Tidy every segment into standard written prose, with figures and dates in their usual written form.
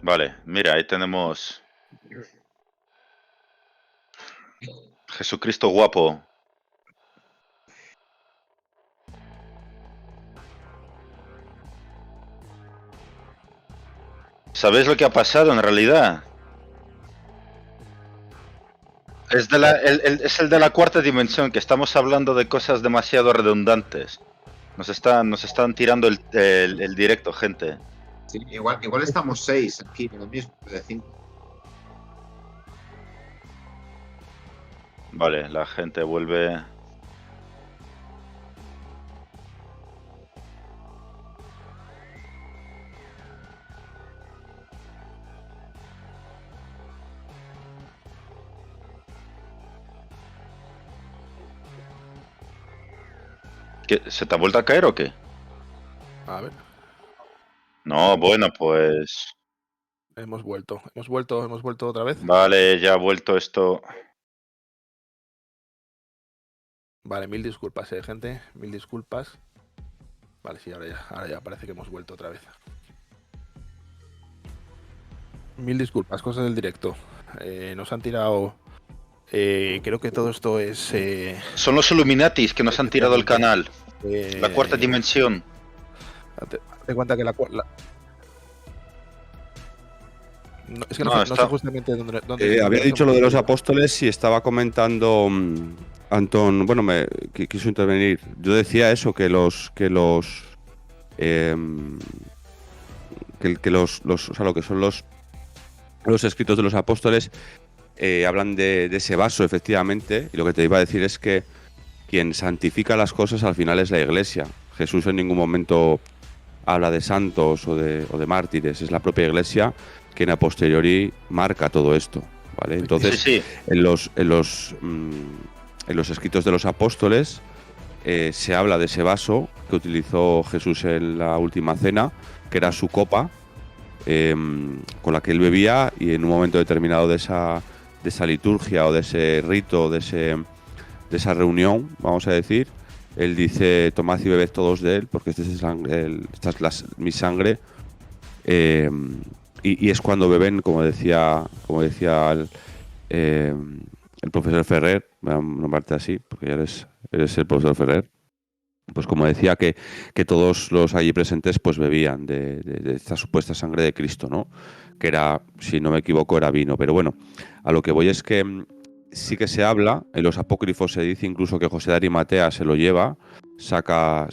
Vale, mira, ahí tenemos Jesucristo guapo. ¿Sabéis lo que ha pasado en realidad? Es el de la cuarta dimensión, que estamos hablando de cosas demasiado redundantes. Nos están tirando el directo, gente. Sí, igual estamos 6 aquí, lo mismo, de 5. Vale, la gente vuelve. ¿Qué, ¿se te ha vuelto a caer o qué? A ver, No, bueno, pues. hemos vuelto otra vez. Vale, ya ha vuelto esto. Vale, mil disculpas, gente, mil disculpas. Vale, sí, ahora ya parece que hemos vuelto otra vez. Mil disculpas, cosas del directo. Nos han tirado. Creo que todo esto es. Son los Illuminatis que nos han tirado el canal. La cuarta eh, dimensión. Date cuenta que no, es que No, no está- sé justamente dónde Había dicho lo de los apóstoles y estaba comentando Antón, bueno, quiso intervenir. Yo decía eso, que los o sea, lo que son los escritos de los apóstoles hablan de ese vaso, efectivamente, y lo que te iba a decir es que quien santifica las cosas al final es la Iglesia. Jesús en ningún momento habla de santos o de mártires, es la propia Iglesia quien a posteriori marca todo esto, ¿vale? Entonces, Sí. en los escritos de los apóstoles se habla de ese vaso que utilizó Jesús en la última cena, que era su copa, con la que él bebía, y en un momento determinado de esa liturgia o de ese rito, de esa reunión, vamos a decir, él dice: tomad y bebed todos de él, porque esta es mi sangre. Y es cuando beben, como decía el profesor Ferrer, voy a nombrarte así, porque ya eres el profesor Ferrer, pues como decía que todos los allí presentes pues bebían de esta supuesta sangre de Cristo, ¿no? Que era, si no me equivoco, era vino. Pero bueno, a lo que voy es que sí que se habla, en los apócrifos se dice incluso que José de Arimatea se lo lleva, saca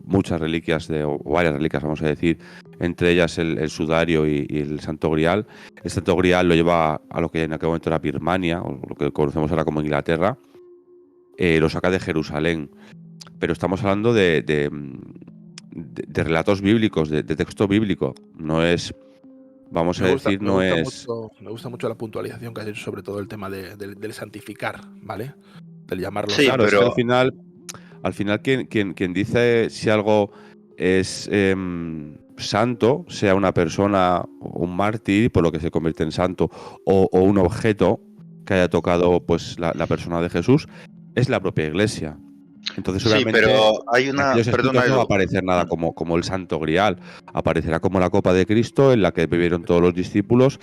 muchas reliquias, o varias reliquias, vamos a decir, entre ellas el sudario y el Santo Grial. El Santo Grial lo lleva a lo que en aquel momento era Birmania, o lo que conocemos ahora como Inglaterra, lo saca de Jerusalén. Pero estamos hablando de relatos bíblicos, de texto bíblico. No es, vamos a decir, no es... Me gusta mucho la puntualización que has hecho sobre todo el tema del santificar, ¿vale? Del llamarlo Sí, Claro, santo. es que pero al final quien dice si algo es santo, sea una persona, un mártir, por lo que se convierte en santo, o un objeto que haya tocado pues la persona de Jesús, es la propia Iglesia. Entonces, sí, obviamente, pero hay en una. aquellos Perdona, escritos no va a Edu. aparecer nada como el Santo Grial. Aparecerá como la copa de Cristo en la que bebieron todos los discípulos,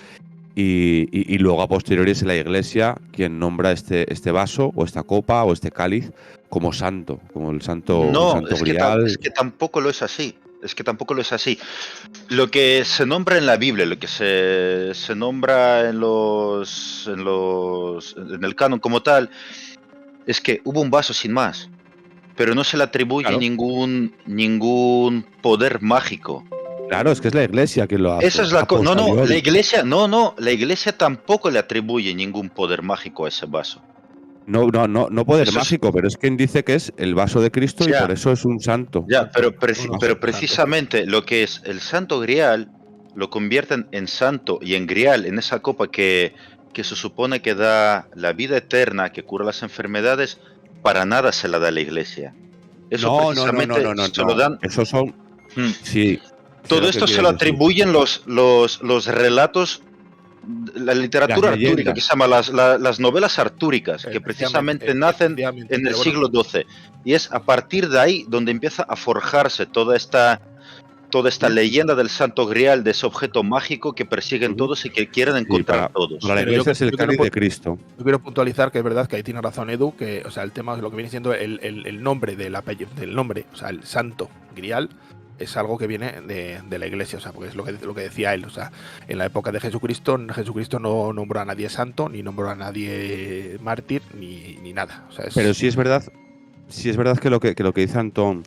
y luego a posteriori es la Iglesia quien nombra este vaso o esta copa o este cáliz como santo, como el No, Santo Grial. es que tampoco lo es así. Es que tampoco lo es así. Lo que se nombra en la Biblia, lo que se nombra en el canon como tal, es que hubo un vaso sin más, pero no se le atribuye Claro, ningún poder mágico. claro, es que es la Iglesia quien lo Esa hace es la a cosa. No, no, la posteriori. iglesia, no, la iglesia tampoco le atribuye ningún poder mágico a ese vaso. No poder Eso es, mágico, pero es quien dice que es el vaso de Cristo y por ya, eso es un santo. ya, Uno pero santo. precisamente lo que es el Santo Grial lo convierten en santo y en Grial, en esa copa que se supone que da la vida eterna, que cura las enfermedades, para nada se la da la iglesia. Eso precisamente se lo No. dan. Esos son, Hmm. sí, sé Todo lo que esto se lo quieres decir. atribuyen los relatos, la Las literatura artúrica, que se leyendas. llama las novelas artúricas, que precisamente nacen Efectivamente, en el pero bueno, siglo XII. Y es a partir de ahí donde empieza a forjarse toda esta toda esta leyenda del Santo Grial, de ese objeto mágico que persiguen Ujú. todos y que quieren Sí, encontrar todos. para la Pero iglesia es el cáliz de Cristo. Yo quiero puntualizar que es verdad que ahí tiene razón Edu, que, o sea, el tema de lo que viene siendo el nombre del nombre, o sea, el Santo Grial, es algo que viene de la iglesia, o sea, porque es lo que decía él, o sea, en la época de Jesucristo no nombró a nadie santo, ni nombró a nadie mártir, ni nada. O sea, Pero sí es verdad que lo que dice Antón,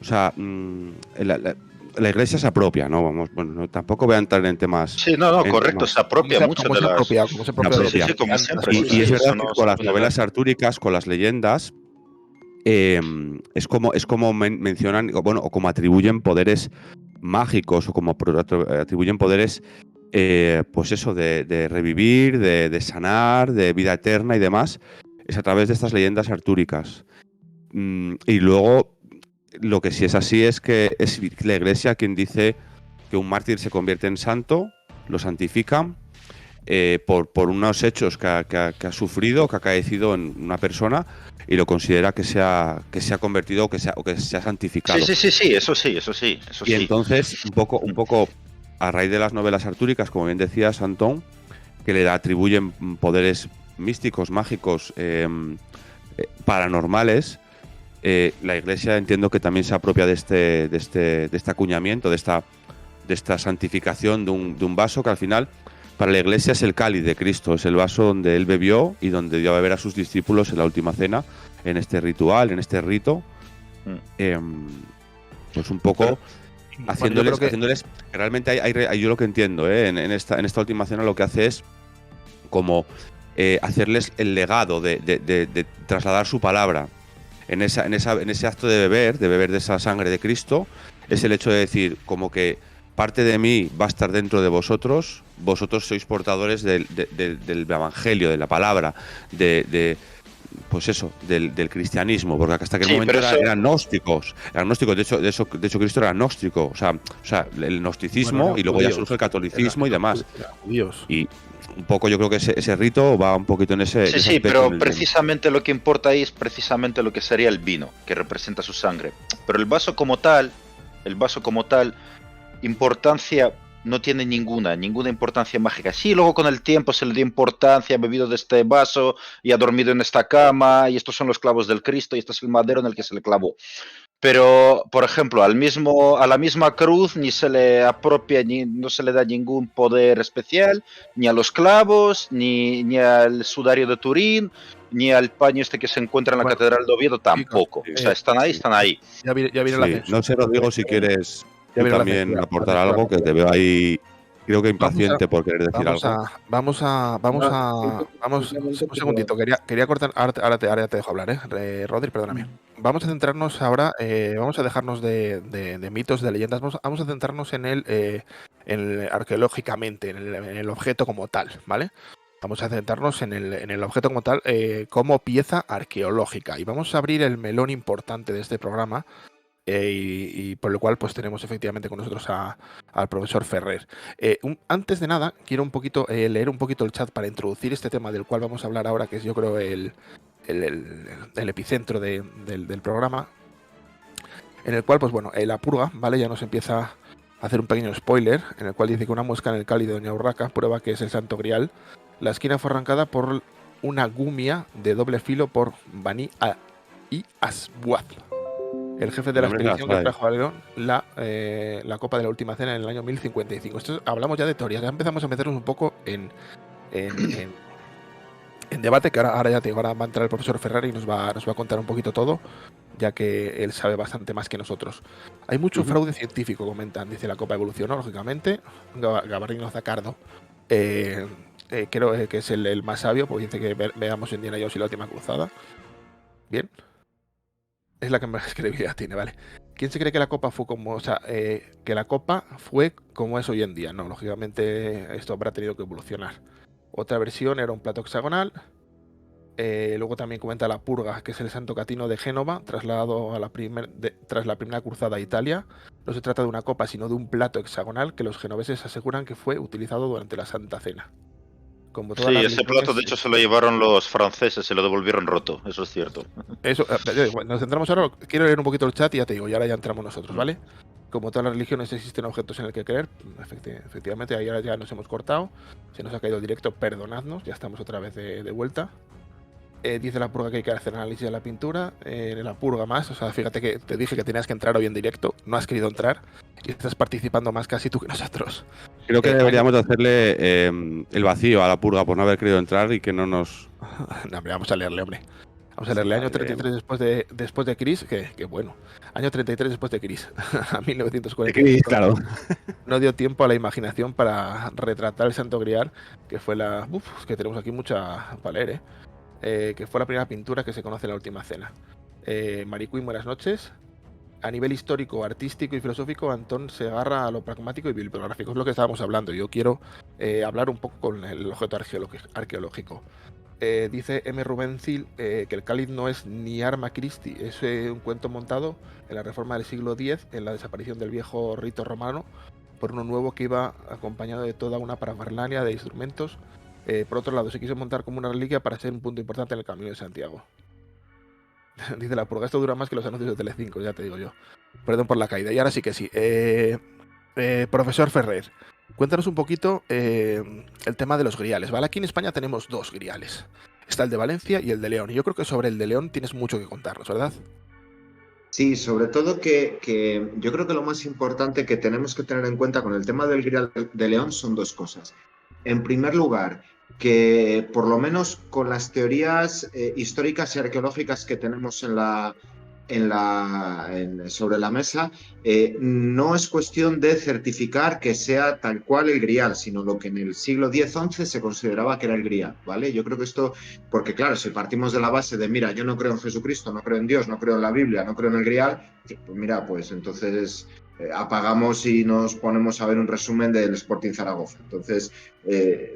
o sea, la iglesia se apropia, ¿no? Vamos, bueno, tampoco voy a entrar en temas. Sí, no, correcto, se apropia mucho como de se las... apropia, como se apropia Sí, de sí, las sí, como plantas, siempre, cosas Y es así. verdad eso que no con se las puede novelas artúricas, con las leyendas, es como mencionan, bueno, o como atribuyen poderes mágicos, o como atribuyen poderes, pues eso, de revivir, de sanar, de vida eterna y demás, es a través de estas leyendas artúricas. Y luego, lo que sí es así es que es la iglesia quien dice que un mártir se convierte en santo, lo santifican, por unos hechos que ha sufrido, que ha acaecido en una persona, y lo considera que se ha convertido o que se ha santificado. Sí, eso sí. Y entonces, un poco a raíz de las novelas artúricas, como bien decías, Antón, que le atribuyen poderes místicos, mágicos, paranormales, la iglesia entiendo que también se apropia de este acuñamiento, de esta santificación de un vaso que al final para la iglesia es el cáliz de Cristo, es el vaso donde él bebió y donde dio a beber a sus discípulos en la última cena, en este ritual, en este rito. Pues un poco haciéndoles realmente hay yo lo que entiendo, en esta última cena lo que hace es como hacerles el legado de trasladar su palabra. En ese acto de beber de esa sangre de Cristo, es el hecho de decir como que parte de mí va a estar dentro de vosotros, vosotros sois portadores del evangelio, de la palabra, pues eso, del cristianismo, porque hasta aquel momento eran gnósticos. De hecho Cristo era gnóstico, o sea, el gnosticismo, y luego ya surge el catolicismo y demás. Y un poco yo creo que ese rito va un poquito en ese. Sí, pero precisamente lo que importa ahí es precisamente lo que sería el vino, que representa su sangre. Pero el vaso como tal, importancia no tiene ninguna importancia mágica. Sí, luego con el tiempo se le dio importancia, ha bebido de este vaso y ha dormido en esta cama, y estos son los clavos del Cristo, y este es el madero en el que se le clavó. Pero, por ejemplo, a la misma cruz ni se le apropia, no se le da ningún poder especial, ni a los clavos, ni al sudario de Turín, ni al paño este que se encuentra en la Catedral de Oviedo tampoco. O sea, están ahí. Ya viene la censura. No sé, Rodrigo, si quieres tú también aportar la algo, que te veo ahí, creo que impaciente por querer decir algo. Vamos un segundito, quería cortar, ahora te dejo hablar, Rodri, perdóname. Vamos a centrarnos ahora, vamos a dejarnos de mitos, de leyendas, vamos a centrarnos en el arqueológicamente, en el objeto como tal, ¿vale? Vamos a centrarnos en el objeto como tal, como pieza arqueológica, y vamos a abrir el melón importante de este programa, y por lo cual pues tenemos efectivamente con nosotros al profesor Ferrer. Antes de nada, quiero un poquito leer un poquito el chat para introducir este tema del cual vamos a hablar ahora, que es yo creo el epicentro del programa, en el cual pues bueno, la purga, ¿vale? Ya nos empieza a hacer un pequeño spoiler, en el cual dice que una mosca en el cáliz de Doña Urraca prueba que es el Santo Grial. La esquina fue arrancada por una gumia de doble filo por Bani y Asbuad, el jefe de la expedición que trajo a León la copa de la última cena en el año 1055. Esto hablamos ya de teorías, ya empezamos a meternos un poco en debate, que ahora ya te digo, ahora va a entrar el profesor Ferrer y nos va a contar un poquito todo, ya que él sabe bastante más que nosotros. Hay mucho fraude científico, comentan, dice la copa evolucionó, lógicamente. Gabarrino Zacardo, creo que es el más sabio, porque dice que veamos Indiana Jones y la última cruzada. Bien. Es la que más credibilidad tiene, ¿vale? ¿Quién se cree que la copa fue como, o sea, que la copa fue como es hoy en día? No, lógicamente esto habrá tenido que evolucionar. Otra versión era un plato hexagonal. Luego también comenta la purga, que es el Santo Catino de Génova, trasladado tras la primera cruzada a Italia. No se trata de una copa, sino de un plato hexagonal que los genoveses aseguran que fue utilizado durante la Santa Cena. Como sí, ese plato de hecho se lo llevaron los franceses, se lo devolvieron roto, eso es cierto. Eso, nos centramos ahora, quiero leer un poquito el chat y ya te digo, y ahora ya entramos nosotros, ¿vale? Como todas las religiones existen objetos en el que creer, efectivamente, ahí ahora ya nos hemos cortado, se nos ha caído el directo, perdonadnos, ya estamos otra vez de vuelta. Dice la purga que hay que hacer análisis de la pintura, la purga más, o sea, fíjate que te dije que tenías que entrar hoy en directo, no has querido entrar y estás participando más casi tú que nosotros. Creo que deberíamos de hacerle el vacío a la purga por no haber querido entrar y que no nos... No, hombre, vamos a leerle, hombre. Vamos a leerle año 33 después de Cris, que bueno, año 33 después de Cris, a 1940. Claro. No dio tiempo a la imaginación para retratar el Santo Grial, que fue la... Uf, que tenemos aquí mucha para leer, que fue la primera pintura que se conoce en la Última Cena. Maricuín, buenas noches. A nivel histórico, artístico y filosófico, Antón se agarra a lo pragmático y bibliográfico. Es lo que estábamos hablando. Yo quiero hablar un poco con el objeto arqueológico. Dice M. Rubencil que el cáliz no es ni Arma Christi, es un cuento montado en la reforma del siglo X, en la desaparición del viejo rito romano, por uno nuevo que iba acompañado de toda una parafernalia de instrumentos. Por otro lado, se quiso montar como una reliquia para ser un punto importante en el Camino de Santiago. Dice la purga, esto dura más que los anuncios de Telecinco, ya te digo yo. Perdón por la caída. Y ahora sí que sí. Profesor Ferrer, cuéntanos un poquito el tema de los griales, ¿vale? Aquí en España tenemos dos griales. Está el de Valencia y el de León. Y yo creo que sobre el de León tienes mucho que contarnos, ¿verdad? Sí, sobre todo que yo creo que lo más importante que tenemos que tener en cuenta con el tema del Grial de León son dos cosas. En primer lugar, que por lo menos con las teorías históricas y arqueológicas que tenemos sobre la mesa, no es cuestión de certificar que sea tal cual el Grial, sino lo que en el siglo X-XI se consideraba que era el Grial, ¿vale? Yo creo que esto, porque claro, si partimos de la base de, mira, yo no creo en Jesucristo, no creo en Dios, no creo en la Biblia, no creo en el Grial, pues mira, pues entonces apagamos y nos ponemos a ver un resumen del Sporting Zaragoza. Entonces,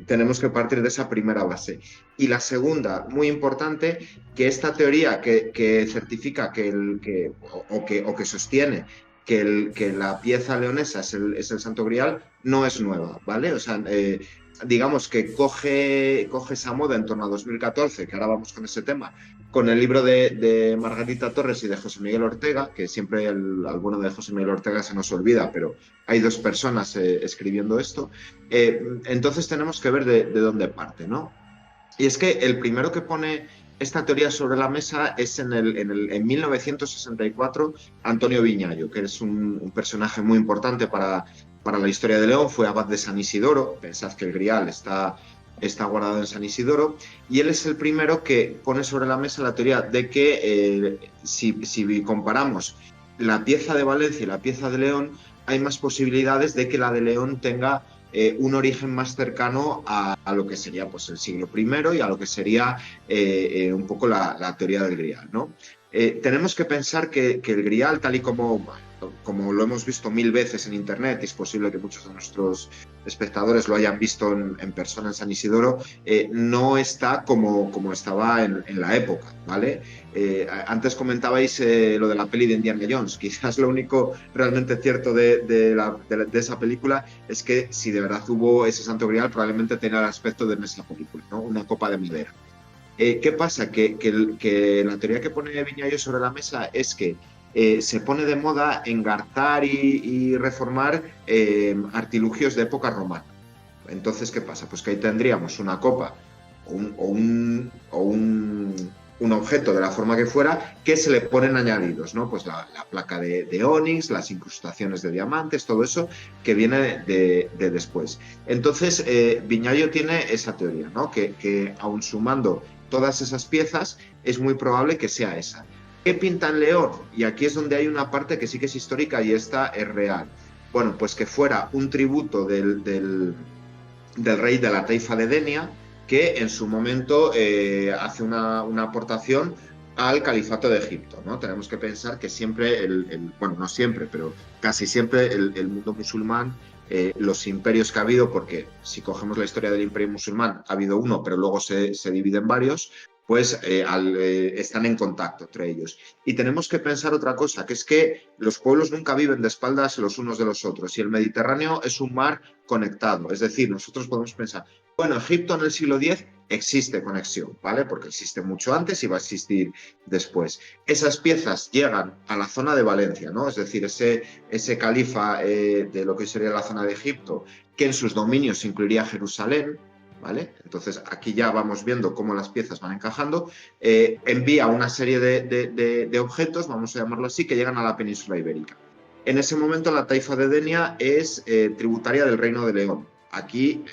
tenemos que partir de esa primera base. Y la segunda, muy importante, que esta teoría que certifica o que sostiene que la pieza leonesa es el Santo Grial, no es nueva, ¿vale? O sea, digamos que coge esa moda en torno a 2014, que ahora vamos con ese tema, con el libro de Margarita Torres y de José Miguel Ortega, que siempre alguno de José Miguel Ortega se nos olvida, pero hay dos personas escribiendo esto. Entonces tenemos que ver de dónde parte, ¿no? Y es que el primero que pone esta teoría sobre la mesa es en 1964 Antonio Viñayo, que es un personaje muy importante para la historia de León. Fue abad de San Isidoro. Pensad que el Grial está guardado en San Isidoro, y él es el primero que pone sobre la mesa la teoría de que si comparamos la pieza de Valencia y la pieza de León, hay más posibilidades de que la de León tenga un origen más cercano a lo que sería pues, el siglo I y a lo que sería un poco la teoría del Grial, ¿no? Tenemos que pensar que el Grial, tal y como lo hemos visto 1000 veces en internet, y es posible que muchos de nuestros espectadores lo hayan visto en persona en San Isidoro, no está como estaba en la época, ¿vale? Antes comentabais lo de la peli de Indiana Jones. Quizás lo único realmente cierto de esa película es que si de verdad hubo ese Santo Grial, probablemente tenía el aspecto de esa película, ¿no? Una copa de madera. ¿Qué pasa? Que la teoría que pone Viñayo sobre la mesa es que se pone de moda engarzar y reformar artilugios de época romana. Entonces, ¿qué pasa? Pues que ahí tendríamos una copa o un objeto de la forma que fuera, que se le ponen añadidos, ¿no? Pues la placa de onix, las incrustaciones de diamantes, todo eso que viene de después. Entonces, Viñayo tiene esa teoría, ¿no? Que aun sumando todas esas piezas, es muy probable que sea esa. ¿Qué pinta en León? Y aquí es donde hay una parte que sí que es histórica y esta es real. Bueno, pues que fuera un tributo del rey de la taifa de Denia, que en su momento hace una aportación al califato de Egipto, ¿no? Tenemos que pensar que siempre, bueno, no siempre, pero casi siempre el mundo musulmán, los imperios que ha habido, porque si cogemos la historia del imperio musulmán, ha habido uno, pero luego se divide en varios, pues están en contacto entre ellos. Y tenemos que pensar otra cosa, que es que los pueblos nunca viven de espaldas los unos de los otros, y el Mediterráneo es un mar conectado. Es decir, nosotros podemos pensar, bueno, Egipto en el siglo X existe conexión, ¿vale? Porque existe mucho antes y va a existir después. Esas piezas llegan a la zona de Valencia, ¿no? Es decir, ese califa de lo que sería la zona de Egipto, que en sus dominios incluiría Jerusalén, ¿vale? Entonces aquí ya vamos viendo cómo las piezas van encajando, envía una serie de objetos, vamos a llamarlo así, que llegan a la península ibérica. En ese momento la taifa de Denia es tributaria del Reino de León. Aquí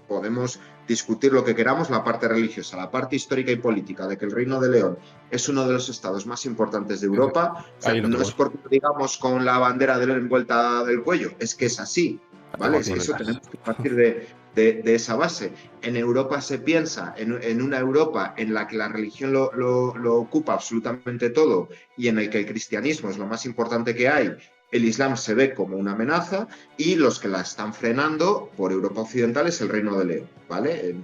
podemos discutir lo que queramos, la parte religiosa, la parte histórica y política de que el Reino de León es uno de los estados más importantes de Europa. O sea, no es porque lo digamos con la bandera de León envuelta del cuello, es que es así, ¿vale? Es que eso tenemos que partir de esa base. En Europa se piensa en una Europa en la que la religión lo ocupa absolutamente todo y en el que el cristianismo es lo más importante que hay. El Islam se ve como una amenaza y los que la están frenando por Europa Occidental es el Reino de León, ¿vale?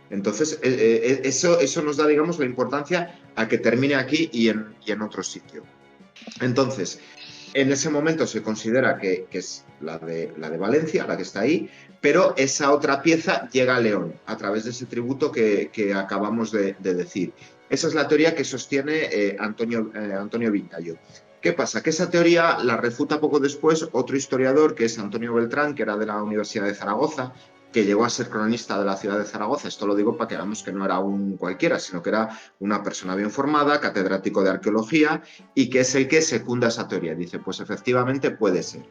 Entonces, eso nos da, digamos, la importancia a que termine aquí y en otro sitio. Entonces, en ese momento se considera que es la de Valencia, la que está ahí, pero esa otra pieza llega a León a través de ese tributo que acabamos de decir. Esa es la teoría que sostiene Antonio Vincayo. ¿Qué pasa? Que esa teoría la refuta poco después otro historiador, que es Antonio Beltrán, que era de la Universidad de Zaragoza, que llegó a ser cronista de la ciudad de Zaragoza. Esto lo digo para que veamos que no era un cualquiera, sino que era una persona bien formada, catedrático de arqueología, y que es el que secunda esa teoría. Dice, pues efectivamente puede ser.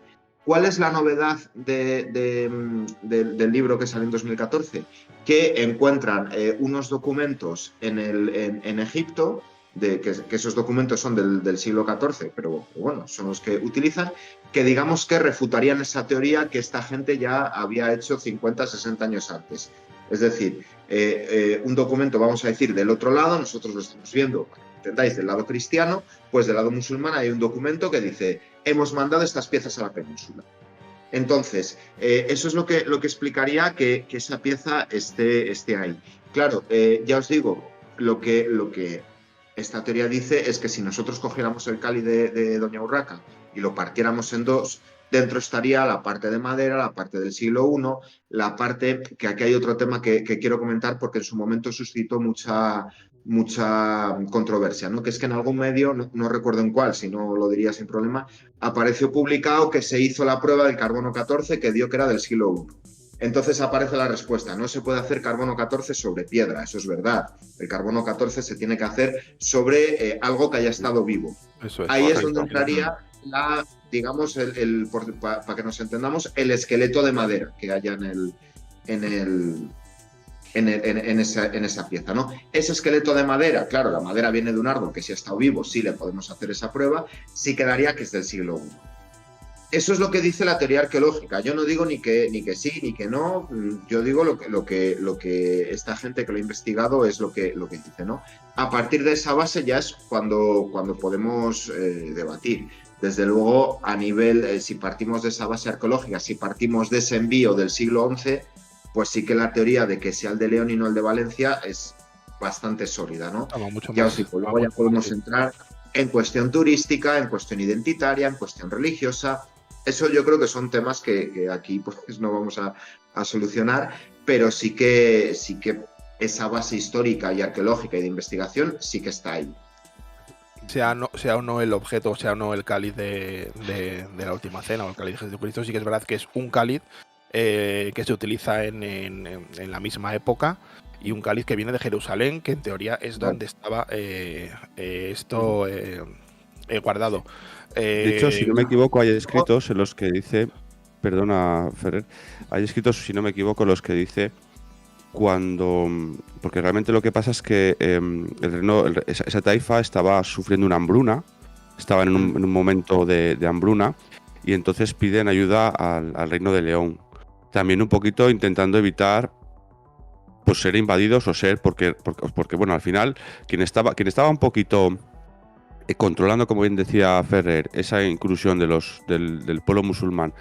¿Cuál es la novedad del libro que sale en 2014? Que encuentran unos documentos en Egipto, que esos documentos son del siglo XIV, pero bueno, son los que utilizan, que digamos que refutarían esa teoría que esta gente ya había hecho 50, 60 años antes. Es decir, un documento, vamos a decir, del otro lado, nosotros lo estamos viendo, para que entendáis, del lado cristiano, pues del lado musulmán hay un documento que dice, hemos mandado estas piezas a la península. Entonces, eso es lo que explicaría que esa pieza esté ahí. Claro, ya os digo, lo que esta teoría dice es que si nosotros cogiéramos el cáliz de Doña Urraca y lo partiéramos en dos, dentro estaría la parte de madera, la parte del siglo I, la parte, que aquí hay otro tema que quiero comentar porque en su momento suscitó mucha controversia, ¿no? Que es que en algún medio, no recuerdo en cuál, si no lo diría sin problema, apareció publicado que se hizo la prueba del carbono 14 que dio que era del siglo I. Entonces aparece la respuesta, no se puede hacer carbono 14 sobre piedra, eso es verdad. El carbono 14 se tiene que hacer sobre algo que haya estado vivo. Eso es, ahí correcto. Es donde entraría digamos, para que nos entendamos, el esqueleto de madera que haya en esa pieza, ¿no? Ese esqueleto de madera, claro, la madera viene de un árbol que si ha estado vivo, sí le podemos hacer esa prueba, sí quedaría que es del siglo I. Eso es lo que dice la teoría arqueológica. Yo no digo ni que sí ni que no. Yo digo lo que esta gente que lo ha investigado es lo que dice, ¿no? A partir de esa base ya es cuando podemos debatir. Desde luego, a nivel, si partimos de esa base arqueológica, si partimos de ese envío del siglo XI, pues sí que la teoría de que sea el de León y no el de Valencia es bastante sólida, ¿no? Ya os digo, luego ya podemos entrar en cuestión turística, en cuestión identitaria, en cuestión religiosa. Eso yo creo que son temas que aquí pues no vamos a solucionar, pero sí que esa base histórica y arqueológica y de investigación sí que está ahí. Sea o no el objeto, sea o no el cáliz de la última cena o el cáliz de Jesucristo, sí que es verdad que es un cáliz que se utiliza en la misma época y un cáliz que viene de Jerusalén, que en teoría es donde estaba esto guardado. De hecho, si no me equivoco, hay escritos en los que dice, perdona Ferrer, hay escritos, si no me equivoco, en los que dice porque realmente lo que pasa es que esa taifa estaba sufriendo una hambruna, estaba en un momento de hambruna y entonces piden ayuda al Reino de León. También un poquito intentando evitar pues ser invadidos o ser, porque bueno, al final quien estaba un poquito controlando, como bien decía Ferrer, esa inclusión del pueblo musulmán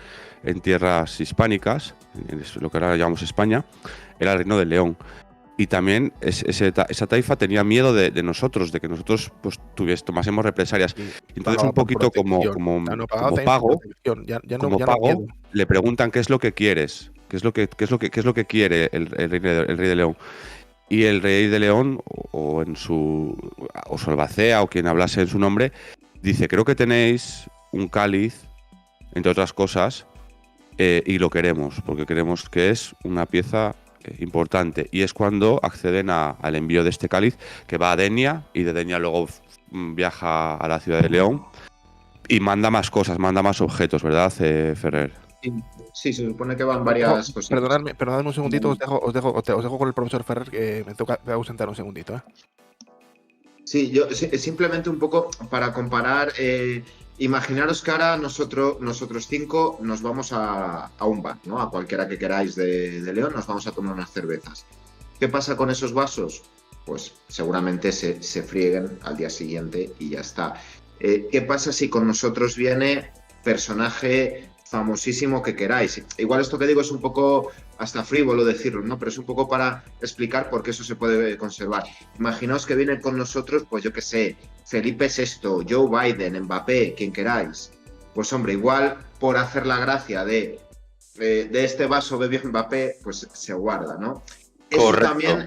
en tierras hispánicas, en lo que ahora llamamos España, era el Reino de León. Y también esa taifa tenía miedo de nosotros, de que nosotros pues tomásemos represalias. Sí, Entonces, un poquito como pago, como pago, le preguntan qué es lo que quieres, qué es lo que quiere el rey de León. Y el rey de León, o su albacea, o quien hablase en su nombre, dice: creo que tenéis un cáliz, entre otras cosas, y lo queremos, porque creemos que es una pieza importante. Y es cuando acceden al envío de este cáliz, que va a Denia, y de Denia luego viaja a la ciudad de León y manda más cosas, manda más objetos, ¿verdad, Ferrer? Sí, se supone que van varias cosas. Perdonadme un segundito, os dejo con el profesor Ferrer, que me toca ausentar un segundito. Sí, yo simplemente un poco para comparar. Imaginaros que ahora nosotros 5 nos vamos a un bar, ¿no? A cualquiera que queráis de León, nos vamos a tomar unas cervezas. ¿Qué pasa con esos vasos? Pues seguramente se frieguen al día siguiente y ya está. ¿Qué pasa si con nosotros viene personaje famosísimo que queráis? Igual esto que digo es un poco hasta frívolo decirlo, ¿no? Pero es un poco para explicar por qué eso se puede conservar. Imaginaos que vienen con nosotros, pues yo qué sé, Felipe VI, Joe Biden, Mbappé, quien queráis. Pues hombre, igual por hacer la gracia de este vaso bebió Mbappé, pues se guarda, ¿no? Eso Correcto. también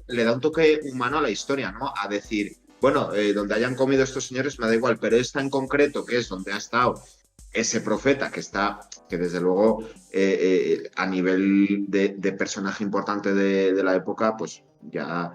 le da un toque humano a la historia, ¿no? A decir, bueno, donde hayan comido estos señores me da igual, pero esta en concreto, que es donde ha estado ese profeta que desde luego a nivel de personaje importante de la época, pues ya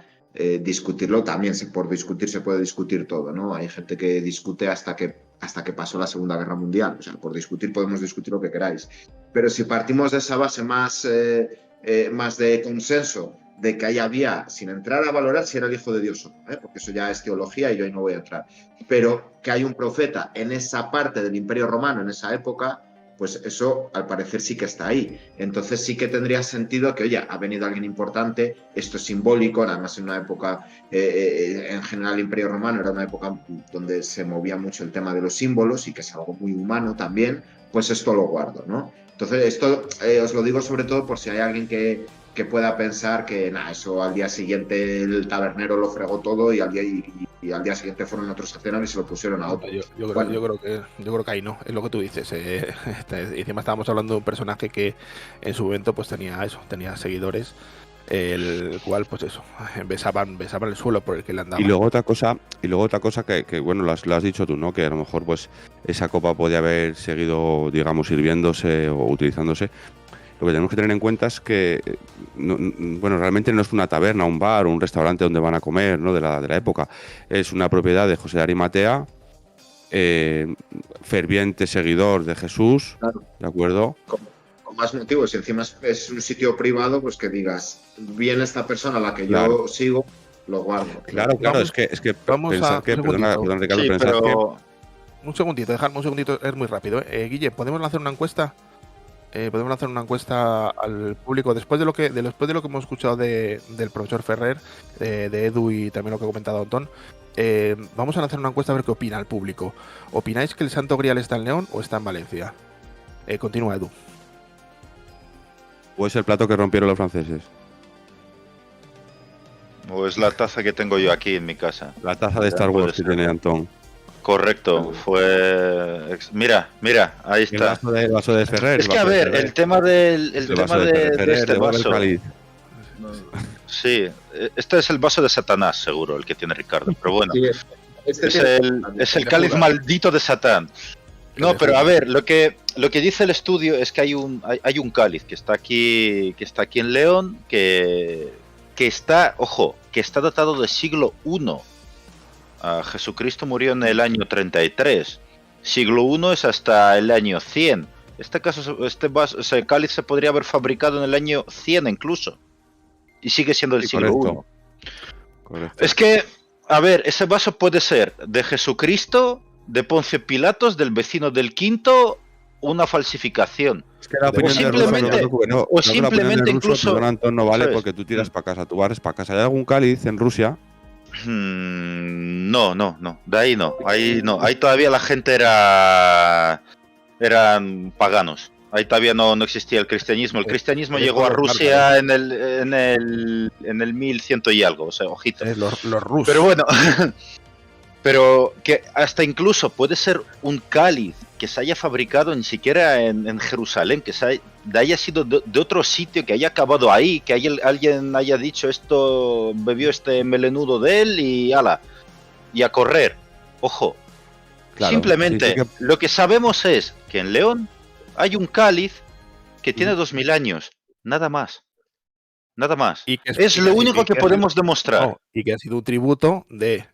discutirlo también, por discutir se puede discutir todo, ¿no? Hay gente que discute hasta que pasó la Segunda Guerra Mundial, o sea, por discutir podemos discutir lo que queráis, pero si partimos de esa base más de consenso, de que ahí había, sin entrar a valorar si era el hijo de Dios o no, porque eso ya es teología y yo ahí no voy a entrar, pero que hay un profeta en esa parte del Imperio Romano, en esa época, pues eso al parecer sí que está ahí. Entonces sí que tendría sentido que, oye, ha venido alguien importante, esto es simbólico, además en una época, en general el Imperio Romano era una época donde se movía mucho el tema de los símbolos y que es algo muy humano también, pues esto lo guardo, ¿no? Entonces esto os lo digo sobre todo por si hay alguien que pueda pensar que eso al día siguiente el tabernero lo fregó todo y al día siguiente fueron otros a cenar y se lo pusieron a otro. Yo creo que ahí no, es lo que tú dices. Encima estábamos hablando de un personaje que en su momento pues tenía seguidores, el cual pues eso, besaban el suelo por el que le andaba. Y luego otra cosa que bueno, lo has dicho tú, ¿no? Que a lo mejor pues esa copa podía haber seguido, digamos, sirviéndose o utilizándose. Lo que tenemos que tener en cuenta es que, bueno, realmente no es una taberna, un bar o un restaurante donde van a comer, ¿no? de la época. Es una propiedad de José de Arimatea, ferviente seguidor de Jesús, claro. ¿De acuerdo? Con más motivos, y encima es un sitio privado, pues que digas, viene esta persona a la que yo sigo, lo guardo. Claro, es que vamos pensar que, perdón Ricardo, sí, pensar pero... que... Un segundito, dejadme un segundito, es muy rápido. Guille, ¿podemos lanzar una encuesta? Podemos hacer una encuesta al público después de lo que hemos escuchado del profesor Ferrer, de Edu y también lo que ha comentado Antón. Vamos a lanzar una encuesta a ver qué opina el público. ¿Opináis que el Santo Grial está en León o está en Valencia? Continúa, Edu. ¿O es el plato que rompieron los franceses? O es la taza que tengo yo aquí en mi casa. La taza de Star Wars que tiene Antón. Correcto, fue... Mira, ahí está. El vaso de Ferrer. Es que a ver, el tema de este vaso... Sí, este es el vaso de Satanás, seguro, el que tiene Ricardo, pero bueno. Sí, es el cáliz maldito de Satán. No, pero a ver, lo que dice el estudio es que hay un cáliz que está aquí en León, que está, ojo, que está datado del siglo I. Jesucristo murió en el año 33. Siglo I es hasta el año 100. Ese cáliz se podría haber fabricado en el año 100 incluso. Y sigue siendo del siglo I. Correcto. Es que, a ver, ese vaso puede ser de Jesucristo, de Poncio Pilatos, del vecino del Quinto, una falsificación. Es que la simplemente incluso... Perdón, Antón, no vale, ¿sabes? Porque tú tiras para casa, tú barres para casa. ¿Hay algún cáliz en Rusia? No, de ahí no, ahí todavía la gente eran paganos. Ahí todavía no existía el cristianismo. El cristianismo llegó a Rusia en el 1100 y algo, o sea, ojito. Los rusos. Pero bueno, pero que hasta incluso puede ser un cáliz que se haya fabricado ni siquiera en Jerusalén, que haya sido de otro sitio, que haya acabado ahí, que alguien haya dicho esto, bebió este melenudo de él y ala, y a correr. Ojo, claro, simplemente lo que sabemos es que en León hay un cáliz que tiene 2000 años, nada más. Nada más. Es lo único que podemos demostrar. No, y que ha sido un tributo de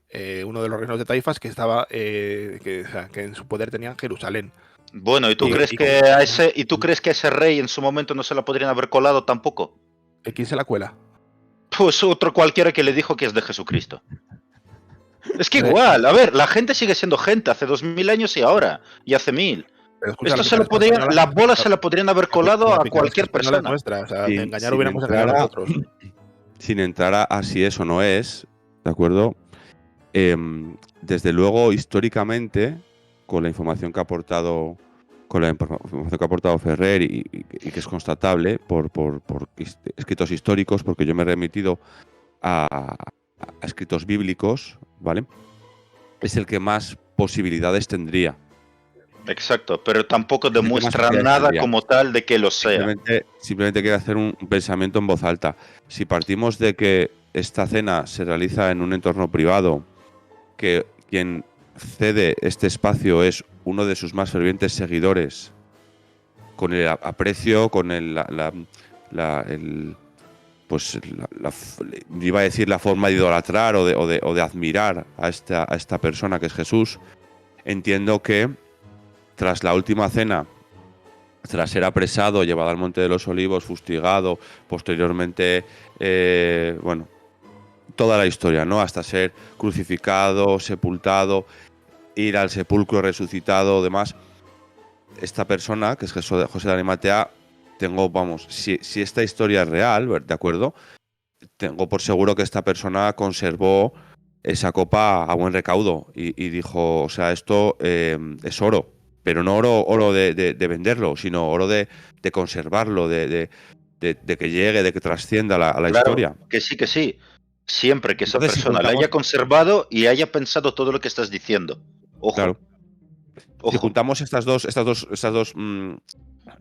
uno de los reinos de taifas que estaba que en su poder tenían Jerusalén. Bueno, ¿y tú crees que a ese rey en su momento no se la podrían haber colado tampoco? ¿Quién se la cuela? Pues otro cualquiera que le dijo que es de Jesucristo. Es que igual, a ver, la gente sigue siendo gente hace 2000 años y ahora, y hace 1000. Esto se lo podrían, la bola se la podrían haber colado a cualquier persona. Nuestra, o sea, de engañar hubiéramos engañado a nosotros. Sin entrar a si eso no es, ¿de acuerdo? Desde luego, históricamente, con la información que ha aportado Ferrer y que es constatable por escritos históricos, porque yo me he remitido a escritos bíblicos, ¿vale? Es el que más posibilidades tendría. Exacto, pero tampoco demuestra nada como tal de que lo sea. Simplemente quiero hacer un pensamiento en voz alta. Si partimos de que esta cena se realiza en un entorno privado, que quien cede este espacio es uno de sus más fervientes seguidores, con el aprecio, con iba a decir la forma de idolatrar o de admirar a esta persona que es Jesús, entiendo que tras la última cena, tras ser apresado, llevado al Monte de los Olivos, fustigado, posteriormente, toda la historia, ¿no? Hasta ser crucificado, sepultado, ir al sepulcro resucitado, demás. Esta persona, que es José de Arimatea, si esta historia es real, ¿de acuerdo? Tengo por seguro que esta persona conservó esa copa a buen recaudo y dijo, o sea, esto es oro. Pero no oro de venderlo, sino oro de conservarlo, de que llegue, de que trascienda a la historia. Que sí. Siempre que esa persona la haya conservado y haya pensado todo lo que estás diciendo. Ojo. Claro. Si juntamos estas dos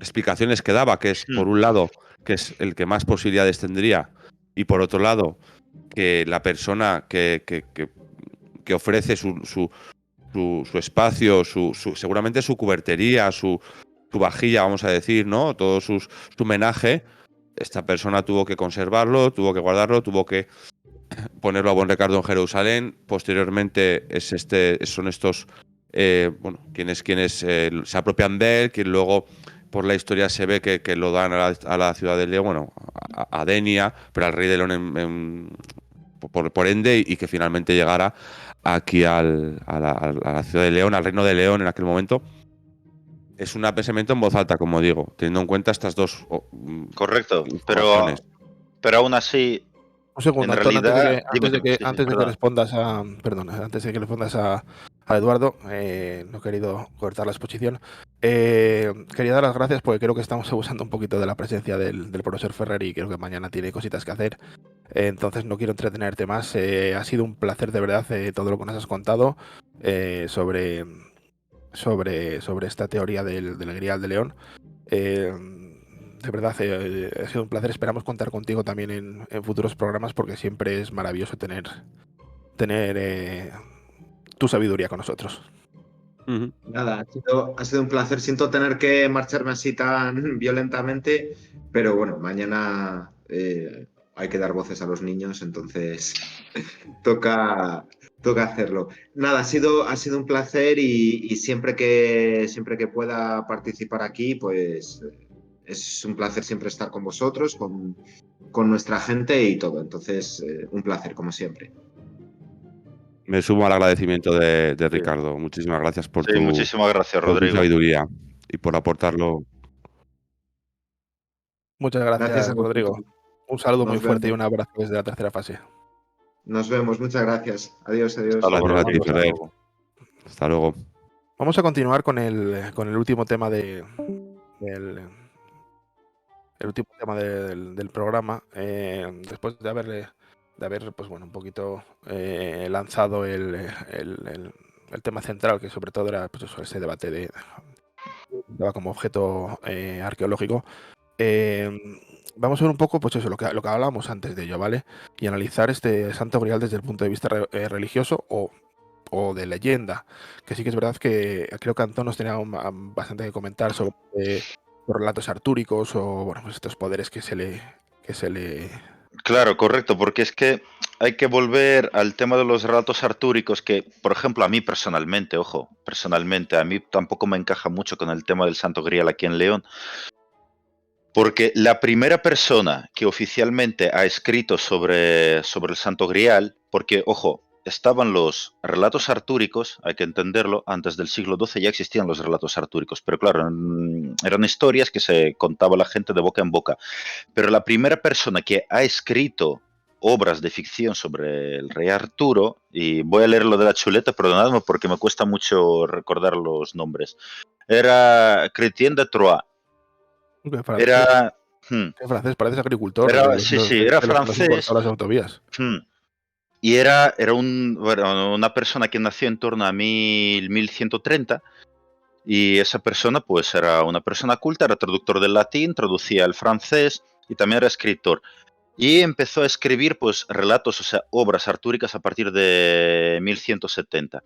explicaciones que daba, que es por un lado, que es el que más posibilidades tendría, y por otro lado, que la persona que ofrece su espacio, seguramente su cubertería, su vajilla, vamos a decir, ¿no? Todo su homenaje, esta persona tuvo que conservarlo, tuvo que guardarlo, tuvo que ponerlo a buen recaudo en Jerusalén. Posteriormente son estos quienes se apropian de él, quien luego por la historia se ve que lo dan a la ciudad de León, bueno, a Denia, pero al rey de León por ende, y que finalmente llegara aquí a la ciudad de León, al reino de León en aquel momento. Es un pensamiento en voz alta, como digo, teniendo en cuenta estas dos. Correcto, pero aún así. Un segundo, en Antón, realidad, antes de que respondas a. Perdón, antes de que le respondas a Eduardo, no he querido cortar la exposición. Quería dar las gracias porque creo que estamos abusando un poquito de la presencia del profesor Ferrer y creo que mañana tiene cositas que hacer. Entonces no quiero entretenerte más. Ha sido un placer de verdad todo lo que nos has contado sobre esta teoría del Grial de León. De verdad, ha sido un placer. Esperamos contar contigo también en futuros programas porque siempre es maravilloso tener tu sabiduría con nosotros. Nada, ha sido un placer. Siento tener que marcharme así tan violentamente, pero bueno, mañana hay que dar voces a los niños, entonces toca hacerlo. Nada, ha sido un placer y siempre que pueda participar aquí, pues es un placer siempre estar con vosotros, con nuestra gente y todo. Entonces, un placer, como siempre. Me sumo al agradecimiento de Ricardo. Muchísimas gracias por muchísimas gracias, Rodrigo. Tu sabiduría y por aportarlo. Muchas gracias Rodrigo. Un saludo muy fuerte y un abrazo desde la tercera fase. Nos vemos, muchas gracias. Adiós. Hasta luego. Vamos a continuar con el último tema de el último tema del programa, después de haber pues bueno, un poquito lanzado el tema central, que sobre todo era pues eso, ese debate daba como objeto arqueológico. Vamos a ver un poco, pues eso, lo que hablábamos antes de ello, ¿vale? Y analizar este Santo Grial desde el punto de vista religioso o de leyenda, que sí que es verdad que creo que Antón nos tenía bastante que comentar sobre los relatos artúricos o bueno, pues estos poderes que se le... Claro, correcto, porque es que hay que volver al tema de los relatos artúricos que, por ejemplo, a mí personalmente, ojo, personalmente, a mí tampoco me encaja mucho con el tema del Santo Grial aquí en León, porque la primera persona que oficialmente ha escrito sobre el Santo Grial, porque, ojo, estaban los relatos artúricos, hay que entenderlo, antes del siglo XII ya existían los relatos artúricos, pero claro, eran historias que se contaba la gente de boca en boca. Pero la primera persona que ha escrito obras de ficción sobre el rey Arturo, y voy a leer lo de la chuleta, perdonadme porque me cuesta mucho recordar los nombres, era Chrétien de Troyes. ¿Qué francés? Era, ¿Qué francés? Pareces agricultor sí, era de los que nos francés. importan las autovías. Y era bueno, una persona que nació en torno a 1130. Y esa persona, pues, era una persona culta, era traductor del latín, traducía el francés y también era escritor. Y empezó a escribir, pues, relatos, o sea, obras artúricas a partir de 1170.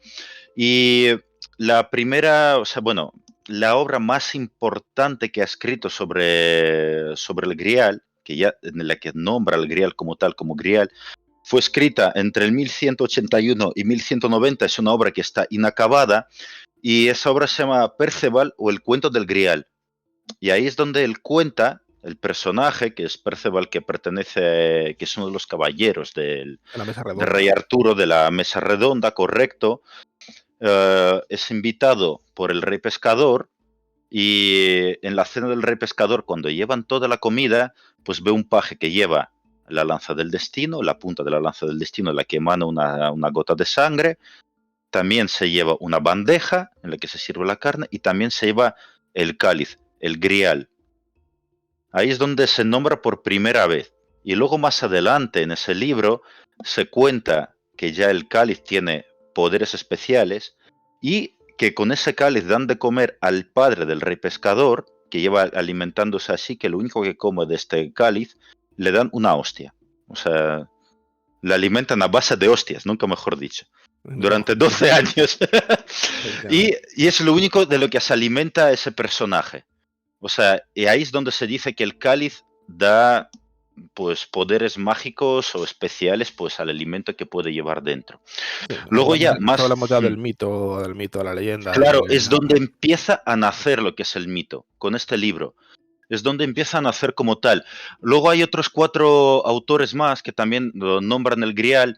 Y la primera, o sea, bueno, la obra más importante que ha escrito sobre el Grial, que ya en la que nombra el Grial como tal, como Grial, fue escrita entre el 1181 y 1190. Es una obra que está inacabada y esa obra se llama Perceval o el cuento del Grial. Y ahí es donde él cuenta el personaje, que es Perceval, que es uno de los caballeros del En la mesa del redonda. rey Arturo de la Mesa Redonda, correcto. Es invitado por el rey pescador y en la cena del rey pescador, cuando llevan toda la comida, pues ve un paje que lleva la lanza del destino, la punta de la lanza del destino en la que emana una gota de sangre. También se lleva una bandeja en la que se sirve la carne y también se lleva el cáliz, el grial. Ahí es donde se nombra por primera vez. Y luego más adelante en ese libro se cuenta que ya el cáliz tiene poderes especiales y que con ese cáliz dan de comer al padre del rey pescador, que lleva alimentándose así, que lo único que come de este cáliz, le dan una hostia. O sea, le alimentan a base de hostias, nunca mejor dicho, durante 12 años. y es lo único de lo que se alimenta ese personaje. O sea, y ahí es donde se dice que el cáliz da pues poderes mágicos o especiales pues al alimento que puede llevar dentro. Sí, Luego ya más hablamos ya del mito, de la leyenda. claro, es donde empieza a nacer lo que es el mito, con este libro. Es donde empieza a nacer como tal. Luego hay otros 4 autores más que también lo nombran el Grial.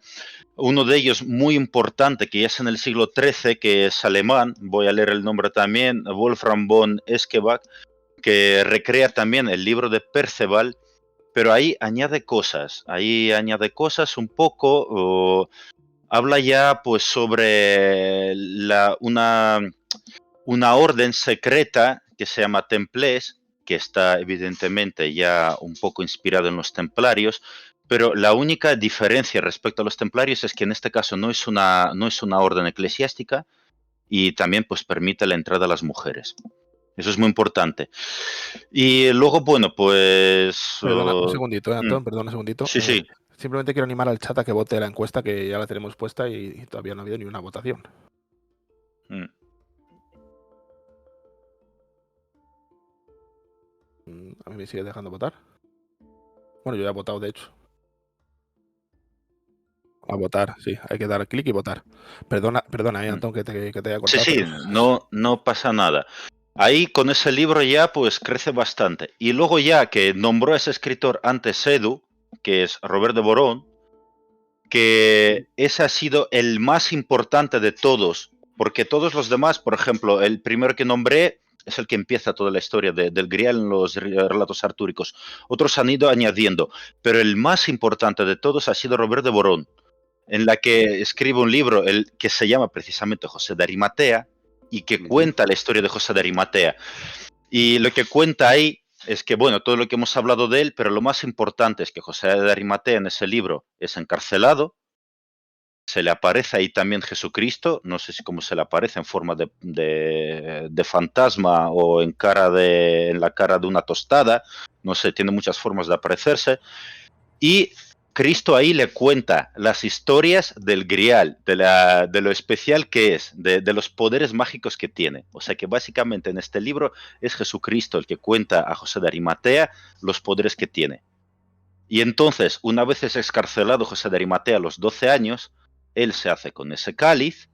Uno de ellos muy importante, que ya es en el siglo XIII, que es alemán, voy a leer el nombre también, Wolfram von Esquebach, que recrea también el libro de Perceval, pero ahí añade cosas un poco, habla ya pues sobre una orden secreta que se llama Templés, que está evidentemente ya un poco inspirado en los templarios, pero la única diferencia respecto a los templarios es que en este caso no es una orden eclesiástica y también pues permite la entrada a las mujeres. Eso es muy importante. Y luego, bueno, pues... Perdona, un segundito, Antón, perdona un segundito. Sí, sí. Simplemente quiero animar al chat a que vote la encuesta, que ya la tenemos puesta y todavía no ha habido ni una votación. A mí me sigue dejando votar. Bueno, yo ya he votado, de hecho. A votar, sí, hay que dar clic y votar. Perdona, Antón, que te haya cortado. Sí, pero... no pasa nada. Ahí con ese libro ya pues crece bastante. Y luego ya que nombró a ese escritor antes Edu, que es Robert de Borón, que ese ha sido el más importante de todos, porque todos los demás, por ejemplo, el primero que nombré es el que empieza toda la historia del Grial en los relatos artúricos. Otros han ido añadiendo, pero el más importante de todos ha sido Robert de Borón, en la que escribe un libro que se llama precisamente José de Arimatea y que cuenta la historia de José de Arimatea. Y lo que cuenta ahí es que, bueno, todo lo que hemos hablado de él, pero lo más importante es que José de Arimatea en ese libro es encarcelado. Se le aparece ahí también Jesucristo, no sé si cómo se le aparece, en forma de fantasma o en la cara de una tostada, no sé, tiene muchas formas de aparecerse. Y Cristo ahí le cuenta las historias del Grial, de lo especial que es, de los poderes mágicos que tiene. O sea que básicamente en este libro es Jesucristo el que cuenta a José de Arimatea los poderes que tiene. Y entonces, una vez es excarcelado José de Arimatea a los 12 años, él se hace con ese cáliz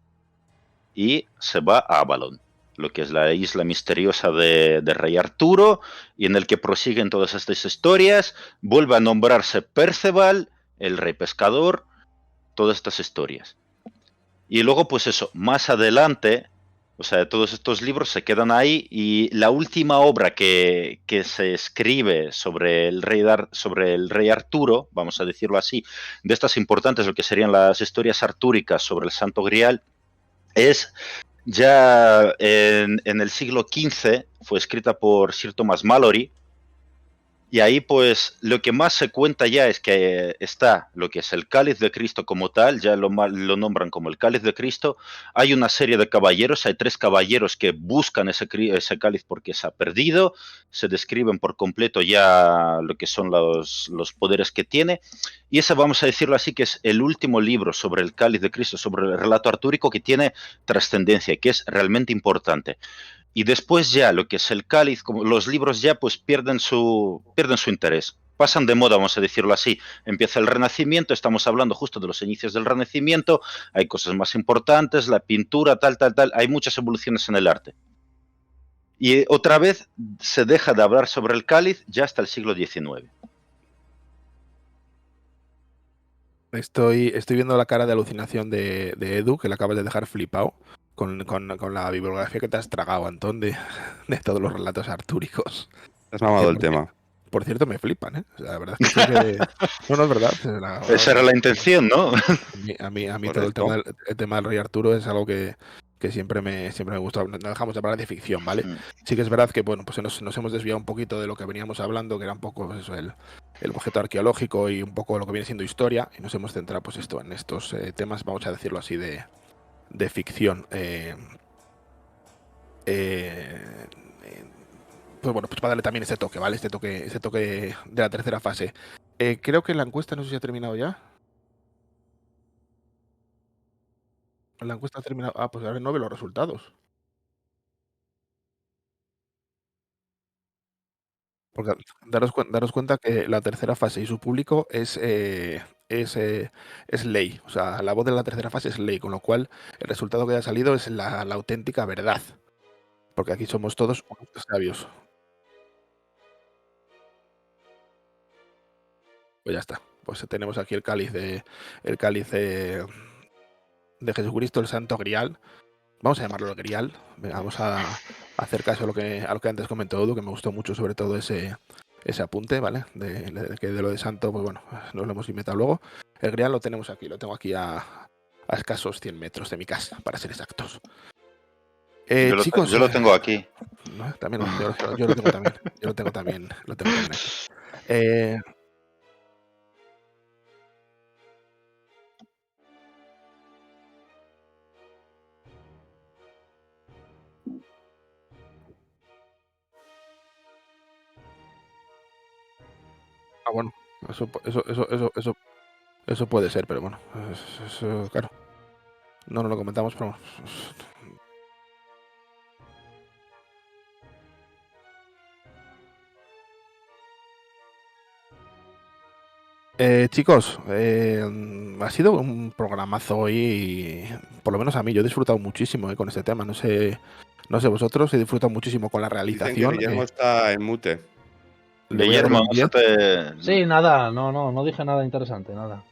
y se va a Avalon, lo que es la isla misteriosa de Rey Arturo, y en el que prosiguen todas estas historias. Vuelve a nombrarse Perceval, el rey pescador, todas estas historias. Y luego, pues eso, más adelante, o sea, todos estos libros se quedan ahí, y la última obra que se escribe sobre el rey Arturo, vamos a decirlo así, de estas importantes, lo que serían las historias artúricas sobre el Santo Grial, es ya en el siglo XV, fue escrita por Sir Thomas Malory. Y ahí pues lo que más se cuenta ya es que está lo que es el cáliz de Cristo como tal, ya lo nombran como el cáliz de Cristo. Hay una serie de caballeros, hay 3 caballeros que buscan ese cáliz porque se ha perdido, se describen por completo ya lo que son los poderes que tiene. Y ese, vamos a decirlo así, que es el último libro sobre el cáliz de Cristo, sobre el relato artúrico, que tiene trascendencia, que es realmente importante. Y después ya lo que es el cáliz, como los libros ya pues pierden su interés. Pasan de moda, vamos a decirlo así. Empieza el Renacimiento, estamos hablando justo de los inicios del Renacimiento, hay cosas más importantes, la pintura, tal, hay muchas evoluciones en el arte. Y otra vez se deja de hablar sobre el cáliz ya hasta el siglo XIX. Estoy viendo la cara de alucinación de Edu, que le acabas de dejar flipado con la bibliografía que te has tragado, Antón, de todos los relatos artúricos. Has mamado el tema. Por cierto, me flipan, ¿eh? O sea, la verdad es que no es verdad. Esa era la intención, ¿no? A mí todo el tema del rey Arturo es algo que siempre me gusta. No dejamos de hablar de ficción, ¿vale? Sí que es verdad que, bueno, pues nos hemos desviado un poquito de lo que veníamos hablando, que era un poco pues eso, el objeto arqueológico y un poco lo que viene siendo historia, y nos hemos centrado pues esto en estos temas, vamos a decirlo así, de ficción. Pues bueno, pues para darle también ese toque, ¿vale? Ese toque de la tercera fase. Creo que la encuesta, no sé si ha terminado ya. La encuesta ha terminado. Ah, pues ahora no ve los resultados. Porque daros cuenta que la tercera fase y su público es ley. O sea, la voz de la tercera fase es ley, con lo cual el resultado que ha salido es la auténtica verdad. Porque aquí somos todos unos sabios. Pues ya está. Pues tenemos aquí el cáliz de Jesucristo, el Santo Grial. Vamos a llamarlo el Grial. Venga, vamos a hacer caso a lo que antes comentó Edu, que me gustó mucho, sobre todo ese apunte, ¿vale? De lo de Santo, pues bueno, nos lo hemos inventado luego. El Grial lo tenemos aquí, lo tengo aquí a escasos 100 metros de mi casa, para ser exactos. Chicos, yo lo tengo aquí. ¿no? También yo lo tengo también. Yo lo tengo también aquí. Bueno, eso puede ser, pero bueno, eso claro. No nos lo comentamos, pero chicos, ha sido un programazo hoy y por lo menos a mí yo he disfrutado muchísimo con este tema. No sé vosotros, he disfrutado muchísimo con la realización. Dicen que Guillermo está en mute. Guillermo, sí, nada, no dije nada interesante, nada.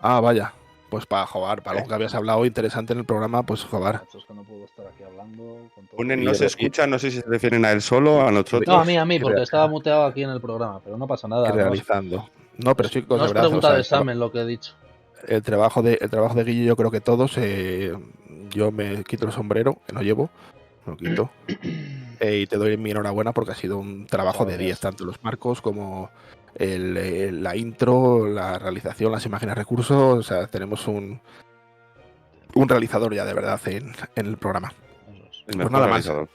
Ah, vaya. Pues para jugar, para algo que habías hablado interesante en el programa, pues jugar. Es que no puedo estar aquí hablando con todo. Unen no se escucha, no sé si se refieren a él solo, a nosotros. No, a mí, porque estaba muteado aquí en el programa, pero no pasa nada. Realizando. No, pero chicos, no es pregunta de examen lo que he dicho. El trabajo de Guille, yo creo que todos, yo me quito el sombrero, que no llevo, lo quito. Y te doy mi enhorabuena porque ha sido un trabajo de 10, Gracias. tanto los marcos como la intro, la realización, las imágenes recursos. O sea, tenemos un realizador ya de verdad en el programa. El Pues mejor nada más. realizador.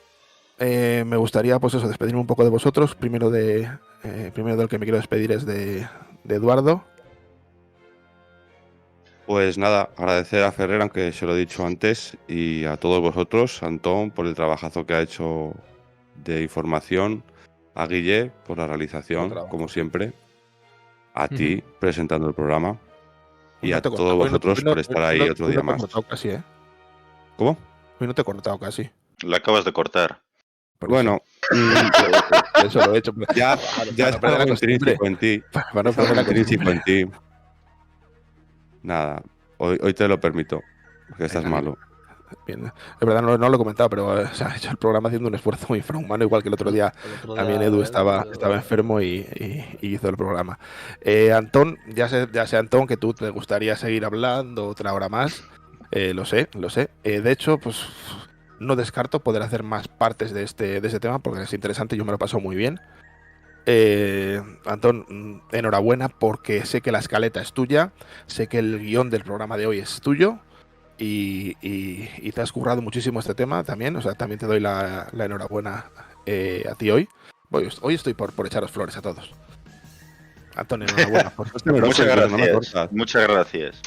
Me gustaría, pues eso, despedirme un poco de vosotros. Primero del que me quiero despedir es de Eduardo. Pues nada, agradecer a Ferrer, aunque se lo he dicho antes, y a todos vosotros, Antón, por el trabajazo que ha hecho de información, a Guille por la realización, trabajo, como sí. siempre, a ti presentando el programa, y No a te he todos cortado. vosotros por estar ahí otro día no te he más. cortado casi, ¿eh? ¿Cómo? Hoy no te he cortado casi. La acabas de cortar. Por eso. Bueno, Eso lo he hecho. ya Para es no perder la algo costumbre. intrínseco en ti. Para no Es algo perder la intrínseco costumbre. en ti. Nada, hoy te lo permito, porque estás Venga, malo. Bien. Es verdad, no lo he comentado, pero se ha hecho el programa haciendo un esfuerzo infrahumano, igual que el otro día. El otro También día, Edu ¿ves? estaba enfermo y hizo el programa. Antón, ya sé, Antón, que tú te gustaría seguir hablando otra hora más. Lo sé. De hecho, pues no descarto poder hacer más partes de ese tema porque es interesante, yo me lo paso muy bien. Antón, enhorabuena porque sé que la escaleta es tuya, sé que el guión del programa de hoy es tuyo. Y te has currado muchísimo este tema también, o sea, también te doy la enhorabuena a ti hoy. Hoy estoy por echaros flores a todos. Antonio, enhorabuena. Muchas Incluso no me gracias. cortas. Muchas gracias.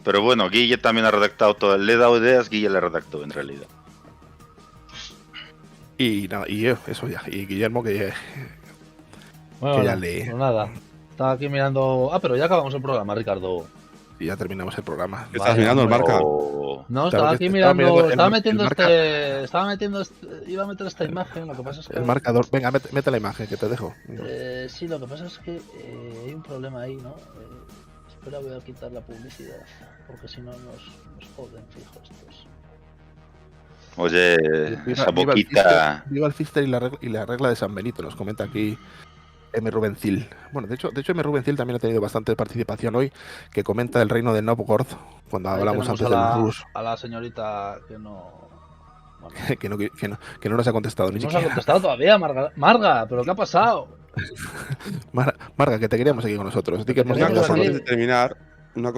Pero bueno, Guille también ha redactado todo. Le he dado ideas, Guille le redactó en realidad. Y nada, y yo, eso ya. Y Guillermo, que Bueno, ya le. pues nada. Estaba aquí mirando. Ah, pero ya acabamos el programa, Ricardo. Y ya terminamos el programa. ¿Qué estás mirando el hombre. marca? O- No, Claro estaba que aquí estaba mirando. mirando Estaba el metiendo marca. iba a meter esta imagen. Lo que pasa es que. El marcador. Venga, mete la imagen que te dejo. Sí, lo que pasa es que hay un problema ahí, ¿no? Espera, voy a quitar la publicidad. Porque si no nos joden, fijo estos. Oye, esa boquita. Viva el Fister y la regla de San Benito, nos comenta aquí M. Rubencil. Bueno, de hecho M. Rubencil también ha tenido bastante participación hoy, que comenta el reino de Novgorod, cuando Ahí hablamos tenemos antes del Rus, a la señorita que no. Bueno, que no nos ha contestado ni no nos ha siquiera. contestado todavía, Marga, ¿pero qué ha pasado? Marga, que te queríamos aquí con nosotros. Di que hemos Una Una tenido cosa aquí.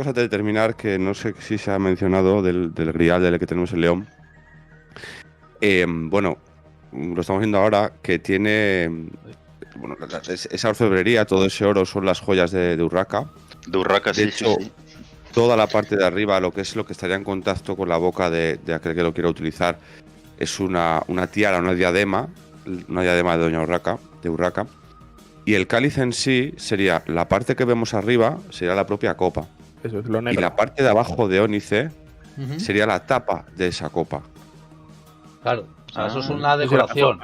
antes de terminar, que no sé si se ha mencionado del grial del que tenemos en León. Bueno, lo estamos viendo ahora, que tiene bueno, esa orfebrería, todo ese oro son las joyas de Urraca. De Urraca, De sí, hecho, sí. toda la parte de arriba, lo que estaría en contacto con la boca de aquel que lo quiera utilizar, es una tiara, una diadema de Doña Urraca, de Urraca. Y el cáliz en sí sería la parte que vemos arriba, sería la propia copa. Eso es lo Y negro. la parte de abajo de ónice Ujú. sería la tapa de esa copa. Claro, o sea, eso es Ah. una decoración.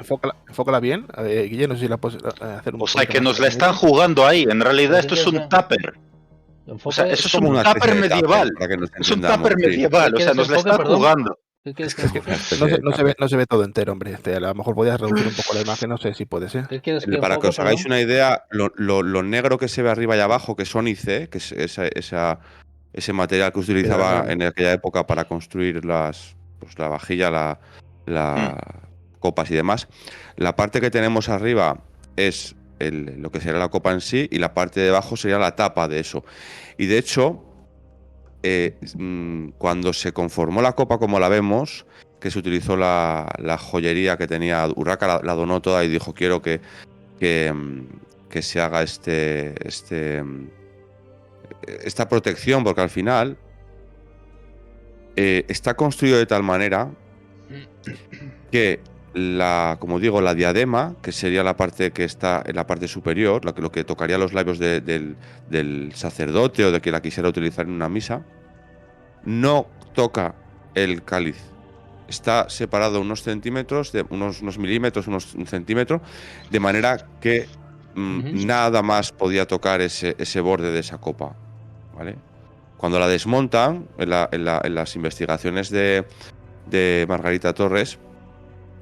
Enfócala bien. Guille, no sé si la puedes hacer un O sea, poquito que más nos la pequeñita. están jugando ahí. En realidad, esto es ¿Qué un tupper. Enfoque, O sea, eso es como un una tupper especie de tupper, medieval. para que nos Es un entendamos, tupper sí. medieval. O sea, ¿Quieres nos la enfoque, están perdón? jugando. ¿Qué quieres que Es que enfoque? No se ve todo entero, hombre. A lo mejor podías reducir un poco la imagen, no sé si puedes, ¿eh? ¿Qué quieres que Para que enfoque, os hagáis perdón? una idea, lo negro que se ve arriba y abajo, que es ónice, que es ese material que se utilizaba en aquella época para construir la vajilla, copas y demás. La parte que tenemos arriba es lo que sería la copa en sí y la parte de abajo sería la tapa de eso. Y de hecho, cuando se conformó la copa como la vemos, que se utilizó la joyería que tenía Urraca, la donó toda y dijo quiero que se haga esta protección, porque al final está construido de tal manera que como digo, la diadema, que sería la parte que está en la parte superior, lo que tocaría los labios del sacerdote o de quien la quisiera utilizar en una misa, no toca el cáliz. Está separado unos centímetros, unos milímetros, un centímetro, de manera que nada más podía tocar ese borde de esa copa, ¿vale? Cuando la desmontan, en las investigaciones de Margarita Torres,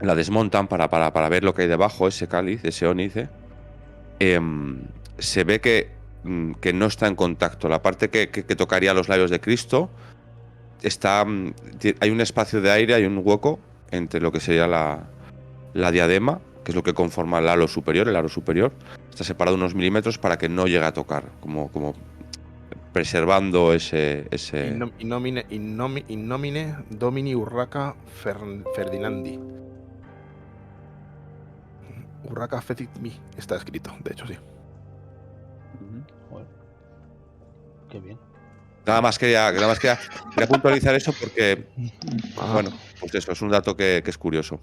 la desmontan para ver lo que hay debajo, ese cáliz, ese ónice, se ve que no está en contacto. La parte que tocaría los labios de Cristo, hay un espacio de aire, hay un hueco entre lo que sería la diadema, que es lo que conforma el aro superior. El aro superior está separado unos milímetros para que no llegue a tocar, como preservando ese... Innomine Domini Urraca Ferdinandi. Urraca Fecit Mi está escrito, de hecho, sí. Bueno, qué bien. Nada más quería puntualizar eso porque, Ajá. bueno, pues eso es un dato que es curioso.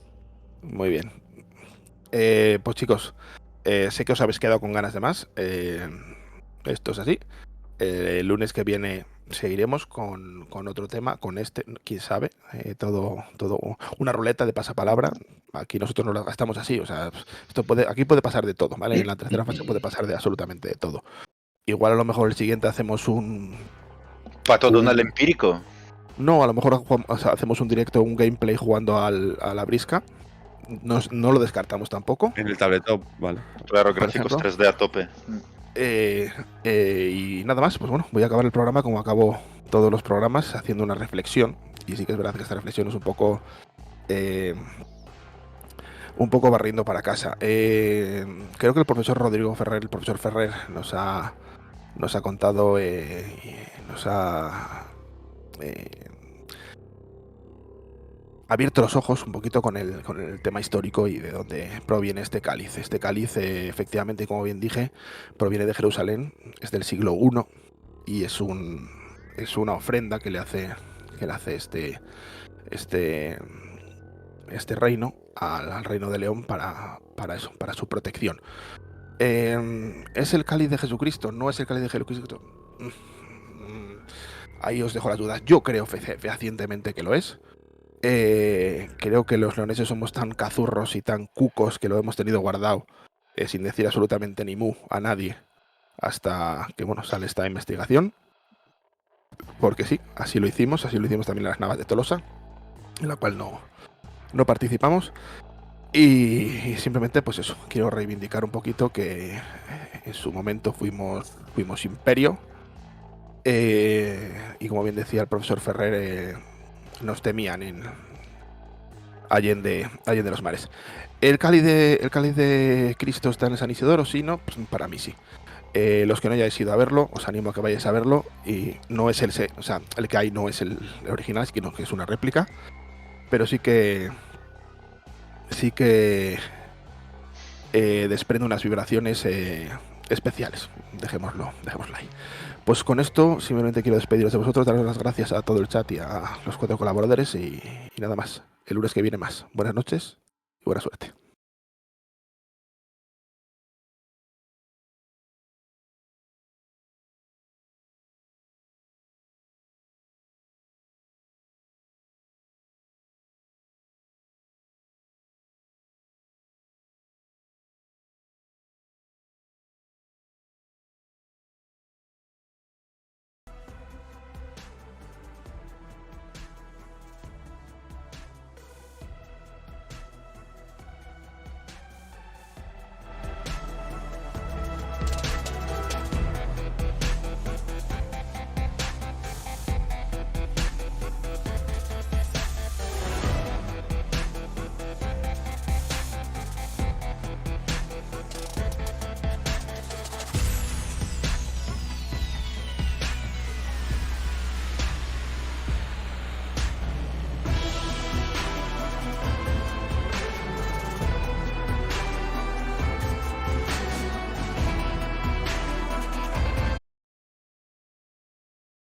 Muy bien. Pues chicos, sé que os habéis quedado con ganas de más. Esto es así. El lunes que viene seguiremos con otro tema, con este, quién sabe, todo una ruleta de pasapalabra. Aquí nosotros no la gastamos así, o sea, aquí puede pasar de todo, ¿vale? En la tercera fase puede pasar de absolutamente de todo. Igual a lo mejor el siguiente hacemos un Pato Donald empírico. No, a lo mejor hacemos un directo, un gameplay jugando a la brisca. No lo descartamos tampoco. En el tabletop, vale. Claro, gráficos ejemplo. 3D a tope. Y nada más, pues bueno, voy a acabar el programa como acabo todos los programas, haciendo una reflexión. Y sí que es verdad que esta reflexión es un poco barriendo para casa. Creo que el profesor Rodrigo Ferrer, el profesor Ferrer, nos ha contado, nos ha abierto los ojos un poquito con el tema histórico y de dónde proviene este cáliz. Este cáliz, efectivamente, como bien dije, proviene de Jerusalén, es del siglo I y es una ofrenda que le hace este reino al reino de León para su protección. ¿Es el cáliz de Jesucristo? ¿No es el cáliz de Jesucristo? Ahí os dejo las dudas. Yo creo fehacientemente que lo es. Creo que los leoneses somos tan cazurros y tan cucos que lo hemos tenido guardado sin decir absolutamente ni mu a nadie hasta que sale esta investigación. Porque sí, así lo hicimos también en las Navas de Tolosa, en la cual no participamos. Y simplemente, pues eso, quiero reivindicar un poquito que en su momento fuimos imperio. Y como bien decía el profesor Ferrer, nos temían en Allende los mares. ¿El cáliz de Cristo está en San Isidoro? Sí, no, pues para mí sí. Los que no hayáis ido a verlo, os animo a que vayáis a verlo. Y no es el que hay no es el original, sino que es una réplica. Pero sí que desprende unas vibraciones especiales. Dejémoslo ahí. Pues con esto simplemente quiero despediros de vosotros, daros las gracias a todo el chat y a los 4 colaboradores y nada más. El lunes que viene más. Buenas noches y buena suerte.